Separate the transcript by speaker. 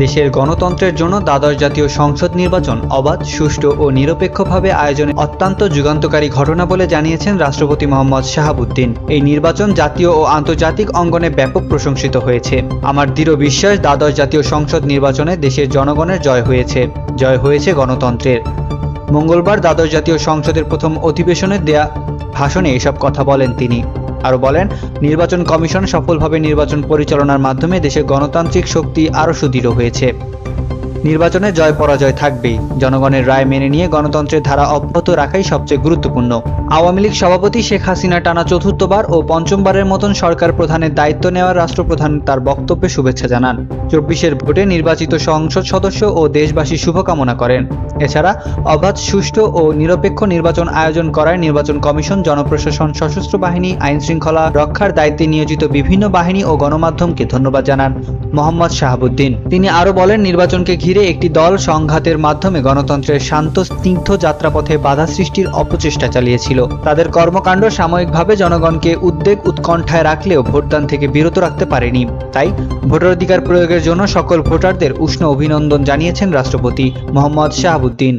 Speaker 1: দেশের গণতন্ত্রের জন্য দ্বাদশ জাতীয় সংসদ নির্বাচন অবাধ, সুষ্ঠু ও নিরপেক্ষভাবে আয়োজনে অত্যন্ত যুগান্তকারী ঘটনা বলে জানিয়েছেন রাষ্ট্রপতি মোহাম্মদ শাহাবুদ্দিন। এই নির্বাচন জাতীয় ও আন্তর্জাতিক অঙ্গনে ব্যাপক প্রশংসিত হয়েছে। আমার দৃঢ় বিশ্বাস, দ্বাদশ জাতীয় সংসদ নির্বাচনে দেশের জনগণের জয় হয়েছে গণতন্ত্রের। মঙ্গলবার দ্বাদশ জাতীয় সংসদের প্রথম অধিবেশনে দেয়া ভাষণে এসব কথা বলেন তিনি। আরও বলেন, নির্বাচন কমিশন সফলভাবে নির্বাচন পরিচালনার মাধ্যমে দেশের গণতান্ত্রিক শক্তি আরও সুদৃঢ় হয়েছে। নির্বাচনে জয় পরাজয় থাকবেই, জনগণের রায় মেনে নিয়ে গণতন্ত্রের ধারা অব্যাহত রাখাই সবচেয়ে গুরুত্বপূর্ণ। আওয়ামী লীগ সভাপতি শেখ হাসিনা টানা চতুর্থবার ও পঞ্চমবারের মতন সরকার প্রধানের দায়িত্ব নেওয়ার রাষ্ট্রপ্রধান তার বক্তব্যে শুভেচ্ছা জানান। ২৪-এর ভোটে নির্বাচিত সংসদ সদস্য ও দেশবাসী শুভকামনা করেন। এছাড়া অবাধ, সুষ্ঠু ও নিরপেক্ষ নির্বাচন আয়োজন করায় নির্বাচন কমিশন, জনপ্রশাসন, সশস্ত্র বাহিনী, আইন শৃঙ্খলা রক্ষার দায়িত্বে নিয়োজিত বিভিন্ন বাহিনী ও গণমাধ্যমকে ধন্যবাদ জানান মোহাম্মদ শাহাবুদ্দিন। তিনি আরও বলেন, নির্বাচনকে ঘিরে একটি দল সংঘাতের মাধ্যমে গণতন্ত্রের শান্ত স্নিগ্ধ যাত্রাপথে বাধা সৃষ্টির অপচেষ্টা চালিয়েছিল। তাদের কর্মকাণ্ড সাময়িকভাবে জনগণকে উদ্বেগ উৎকণ্ঠায় রাখলেও ভোটদান থেকে বিরত রাখতে পারেনি। তাই ভোটাধিকার প্রয়োগের জন্য সকল ভোটারদের উষ্ণ অভিনন্দন জানিয়েছেন রাষ্ট্রপতি মোহাম্মদ শাহাবুদ্দিন।